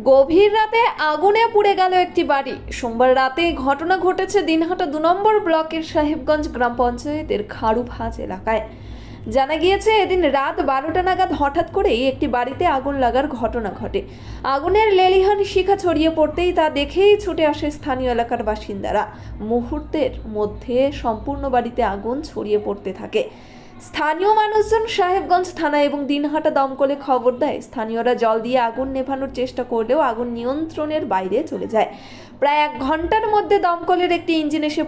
গভীর রাতে আগুনে পুড়ে গেল একটি বাড়ি। সোমবার রাতে ঘটনা ঘটেছে দিনহাটা ২ নম্বর ব্লকের সাহেবগঞ্জ গ্রাম পঞ্চায়েতের খারুভাঁজ এলাকায়। জানা গিয়েছে, এদিন রাত ১২টা নাগাদ হঠাৎ করেই একটি বাড়িতে আগুন লাগার ঘটনা ঘটে। আগুনের লেলিহান শিখা ছড়িয়ে পড়তেই তা দেখেই ছুটে আসে স্থানীয় এলাকার বাসিন্দারা। মুহূর্তের মধ্যে সম্পূর্ণ বাড়িতে আগুন ছড়িয়ে পড়তে থাকে। স্থানীয় মানুষজন সাহেবগঞ্জ থানা এবং দিনহাটা দমকলে খবর দেয়। স্থানীয়রা জল দিয়ে আগুন নেভানোর চেষ্টা করলেও আগুন নিয়ন্ত্রণের বাইরে চলে যায়। প্রায় ১ ঘন্টার মধ্যে দমকলের একটি ইঞ্জিন এসে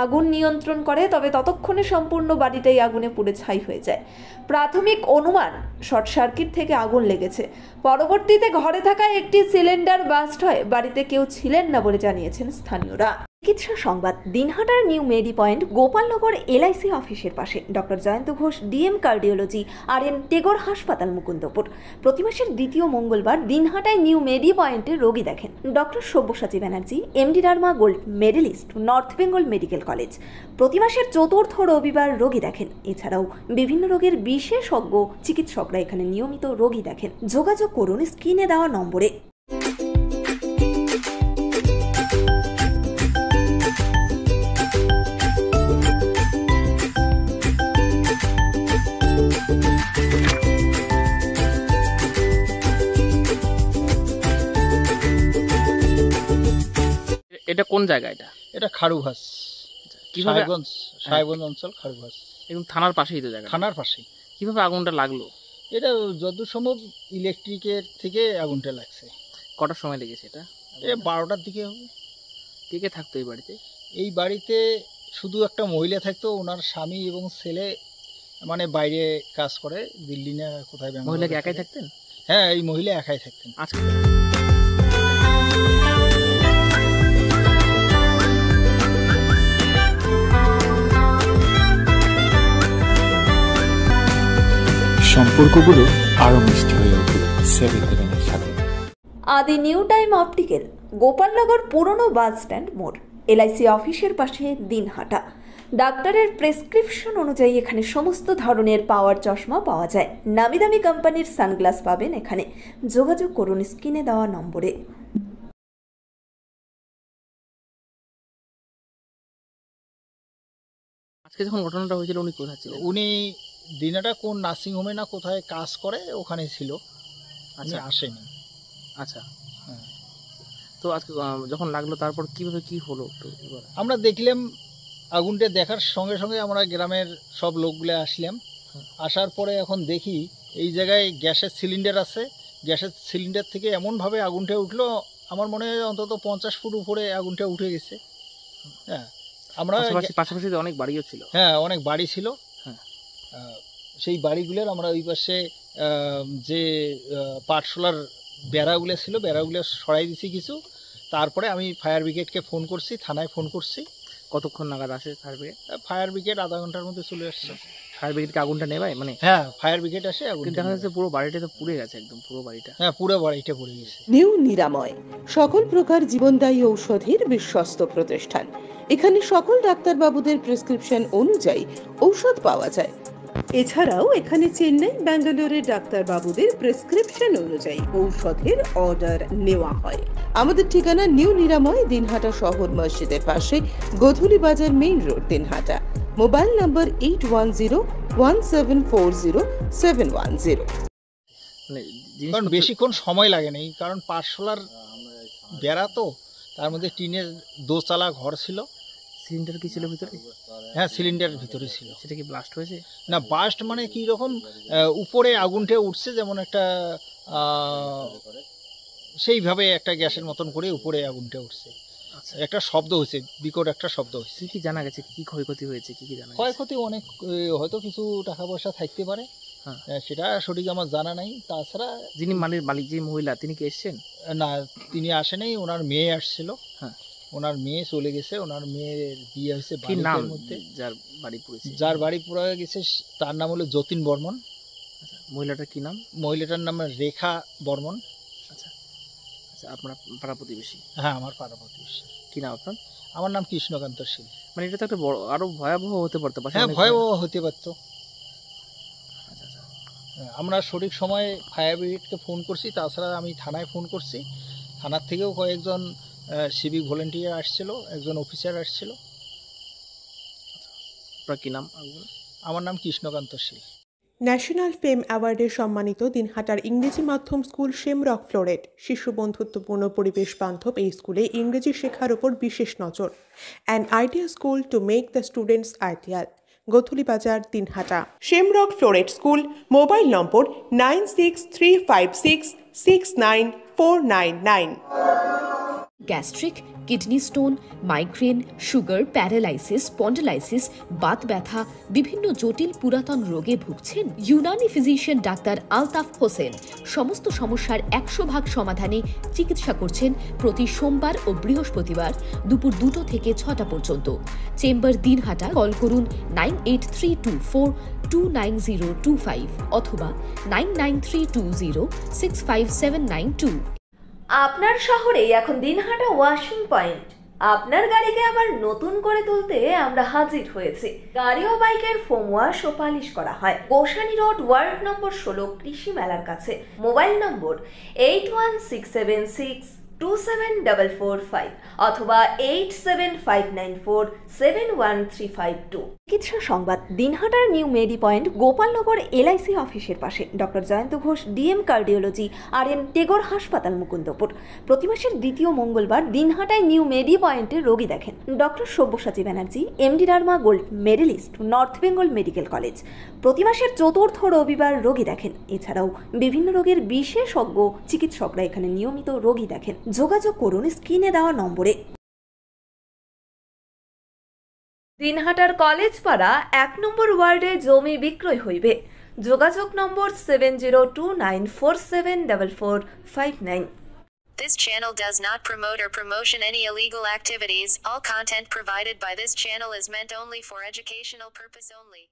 আগুন নিয়ন্ত্রণ করে, তবে ততক্ষণে সম্পূর্ণ বাড়িটাই আগুনে পুড়ে ছাই হয়ে যায়। প্রাথমিক অনুমান শর্ট সার্কিট থেকে আগুন লেগেছে। পরবর্তীতে ঘরে থাকা একটি সিলিন্ডার বাস্ট হয়। বাড়িতে কেউ ছিলেন না বলে জানিয়েছেন স্থানীয়রা। চিকিৎসা সংবাদ। দিনহাটার নিউ মেডি পয়েন্ট গোপালনগর এলআইসি অফিসের পাশে doctor Jayanta Ghosh DM cardiology RN Tagore হাসপাতাল মুকুন্দপুর। প্রতি মাসের দ্বিতীয় মঙ্গলবার দিনহাটায় নিউ মেডি পয়েন্টে রোগী দেখেন doctor Sabyasachi Banerjee, MD derma gold medallist, North Bengal Medical College. প্রতি মাসের চতুর্থ রবিবার রোগী দেখেন। এছাড়াও বিভিন্ন রোগের বিশেষজ্ঞ চিকিৎসকরা এখানে নিয়মিত রোগী দেখেন। যোগাযোগ করুন স্ক্রিনে দেওয়া নম্বরে। এটা কোন জায়গা? এটা খারুভাঁজ, কিভাবে? সাহেবগঞ্জ অঞ্চল খারুভাঁজ। একদম থানার পাশেই তো জায়গা। থানার পাশেই। কিভাবে আগুনটা লাগলো? এটা যতদূর সম্ভব ইলেকট্রিকের থেকে আগুনটা লাগছে। কটার সময় লেগেছে এটা? 12টার দিকে হবে। কে কে থাকতো এই বাড়িতে? এই বাড়িতে শুধু একটা মহিলা থাকতো, ওনার স্বামী এবং ছেলে মানে বাইরে কাজ করে, দিল্লি না কোথায়। মহিলা কি একাই থাকতেন? হ্যাঁ, এই মহিলা একাই থাকতেন। আজকে সম্পর্কগুলো আরো মিষ্টি হয়ে উঠবে 7-Eleven-এর সাথে। আদি নিউ টাইম অপটিক্যাল, গোপালনগর পুরনো বাস স্ট্যান্ড মোড়, LIC অফিসের পাশে দিনহাটা। ডাক্তারের প্রেসক্রিপশন অনুযায়ী এখানে সমস্ত ধরনের পাওয়ার চশমা পাওয়া যায়। নামি দামি কোম্পানির সানগ্লাস পাবেন এখানে। যোগাযোগ করুন স্ক্রিনে দেওয়া নম্বরে। আজকে যখন ঘটনাটা হয়েছিল উনি কোথায় ছিলেন? উনি দিনাটা কোন নার্সিং হোমে না কোথায় কাজ করে, ওখানে ছিল। আচ্ছা, আসেনি। আচ্ছা, তো আজকে যখন লাগলো তারপর কিভাবে কি হলো আমরা দেখলাম। আগুনটা দেখার সঙ্গে সঙ্গে আমরা গ্রামের সব লোকগুলো আসলাম। আসার পরে এখন দেখি এই জায়গায় গ্যাসের সিলিন্ডার আছে। গ্যাসের সিলিন্ডার থেকে এমনভাবে আগুনটা উঠলো, আমার মনে হয় অন্তত 50 ফুট উপরে আগুনটা উঠে গেছে। হ্যাঁ, আমরা পাশাপাশি অনেক বাড়িও ছিল। হ্যাঁ, অনেক বাড়ি ছিল। সেই বাড়িগুলোর আমরা ওই পাশে যে পাটশোলার বেড়াগুলো ছিল, বেড়াগুলো সরাই দিছি কিছু। তারপরে আমি ফায়ার ব্রিগেডকে ফোন করছি, থানায় ফোন করছি। কতক্ষণ নাগাদ আসে ফায়ার ব্রিগেড? ফায়ার ব্রিগেড আধা ঘন্টার মধ্যে চলে আসছে। ফায়ার ব্রিগেডকে আগুনটা নেভায় মানে? হ্যাঁ, ফায়ার ব্রিগেড আসে। আগুন দেখা যাচ্ছে পুরো বাড়িটা তো পুড়ে গেছে, একদম পুরো বাড়িটা। হ্যাঁ, পুরো বাড়িটা পুড়ে গেছে। নিউ নিরাময়, সকল প্রকার জীবনদায়ী ঔষধের বিশ্বস্ত প্রতিষ্ঠান। এখানে সকল ডাক্তারবাবুদের প্রেসক্রিপশন অনুযায়ী ঔষধ পাওয়া যায়। এছাড়াও এখানে চেন্নাই, ব্যাঙ্গালোরের ডাক্তারবাবুদের প্রেসক্রিপশন অনুযায়ী ঔষধের অর্ডার নেওয়া হয়। আমাদের ঠিকানা নিউ নিরাময়, দিনহাটা শহর মসজিদের পাশে, গোধূলি বাজার, main road, Dinhata. Mobile number 8101740710। কারণ বেশিক্ষণ সময় লাগে নাই, কারণ পাটশোলার বেড়া তো, তার মধ্যে টিনের দোতলা ঘর ছিল। সিলিন্ডার কি ছিল ভিতরে? হ্যাঁ, সিলিন্ডার ভিতরে ছিল। সেটা কি ব্লাস্ট হয়েছে? না, ব্লাস্ট মানে কি রকম, উপরে আগুনটা উঠছে, যেমন একটা সেইভাবে একটা গ্যাসের মতন করে উপরে আগুনটা উঠছে। একটা শব্দ হয়েছে, বিকট একটা শব্দ হয়েছে। কি জানা গেছে কি ক্ষয়ক্ষতি হয়েছে? কি জানা গেছে? ক্ষয়ক্ষতি অনেক, হয়তো কিছু টাকা পয়সা থাকতে পারে। সেটা সঠিক আমার জানা নাই। তাছাড়া যিনি মালিক যে মহিলা, তিনি কি এসছেন? না, তিনি আসে নাই। ওনার মেয়ে আসছিল। হ্যাঁ, ওনার মেয়ে চলে গেছে। ওনার মেয়ের বিয়ে হয়েছে। কি নাম মধ্যে যার বাড়ি পুড়েছে? যার বাড়ি পুড়ে গেছে তার নাম হলো যতীন বর্মন। আচ্ছা, মহিলাটার কি নাম? মহিলাটার নাম রেখা বর্মন। আচ্ছা আচ্ছা, আপনার পাড়া প্রতিবেশী? হ্যাঁ, আমার পাড়া প্রতিবেশী। কি নাম আপনার? আমার নাম কৃষ্ণকান্ত শীল। মানে এটা তো একটা বড়, আরো ভয়াবহ হতে পারতো। হ্যাঁ, ভয়াবহ হতে পারতো। আচ্ছা আচ্ছা, আমরা সঠিক সময়ে ফায়ার ব্রিগেডকে ফোন করছি, তাছাড়া আমি থানায় ফোন করছি। থানার থেকেও কয়েকজন সিভিক ভলেন্টিয়ার আসছিল, একজন অফিসার আসছিল। আপনার কি নাম? আমার নাম কৃষ্ণকান্ত শীল। ন্যাশনাল ফেম অ্যাওয়ার্ডে সম্মানিত দিনহাটার ইংরেজি মাধ্যম স্কুল শেমরক ফ্লোরেট। শিশু বন্ধুত্বপূর্ণ পরিবেশ বান্ধব এই স্কুলে ইংরেজি শেখার ওপর বিশেষ নজর। An idea school to make the students ideal. Gothuli Bazar, Dinhata. Shamrock Floret school. Mobile number 9635669499। Gastric, kidney stone, migraine, sugar, paralysis, spondylosis, বাত ব্যথা, বিভিন্ন জটিল পুরাতন রোগে ভুগছেন? ইউনানি ফিজিশিয়ান ডাক্তার আলতাফ হোসেন সমস্ত সমস্যার 100% সমাধানে চিকিৎসা করছেন প্রতি সোমবার ও বৃহস্পতিবার দুপুর 2টা থেকে 6টা পর্যন্ত। চেম্বার, দিনহাটা। কল করুন 9832429025 অথবা 9932065792। আপনার শহরে এখন দিনহাটা ওয়াশিং পয়েন্ট। আপনার গাড়িকে আবার নতুন করে তুলতে আমরা হাজির হয়েছি। গাড়ি ও বাইকের ফোম ওয়াশ ও পালিশ করা হয়। গোসানি রোড, ওয়ার্ড নম্বর 16, কৃষি মেলার কাছে। মোবাইল নম্বর 8167627445 অথবা 8759471352। চিকিৎসা সংবাদ। দিনহাটার নিউ মেডি পয়েন্ট, গোপালনগর এলআইসি অফিসের পাশে। Doctor Jayanta Ghosh, DM cardiology, RN Tagore হাসপাতাল, মুকুন্দপুর। প্রতি মাসের দ্বিতীয় মঙ্গলবার দিনহাটায় নিউ মেডি পয়েন্টে রোগী দেখেন doctor Sabyasachi Banerjee, MD derma gold medallist, North Bengal Medical College. প্রতি মাসের চতুর্থ রবিবার রোগী দেখেন। এছাড়াও বিভিন্ন রোগের বিশেষজ্ঞ চিকিৎসকরা এখানে নিয়মিত রোগী দেখেন। যোগাযোগ করুন স্ক্রিনে দেওয়া নম্বরে। দিনহাটার কলেজ পাড়া 1 নম্বর ওয়ার্ডে জমি বিক্রয় হইবে। যোগাযোগ নম্বর 7029474459। This channel does not promote or promotion any illegal activities. All content provided by this channel is meant only for educational purpose only.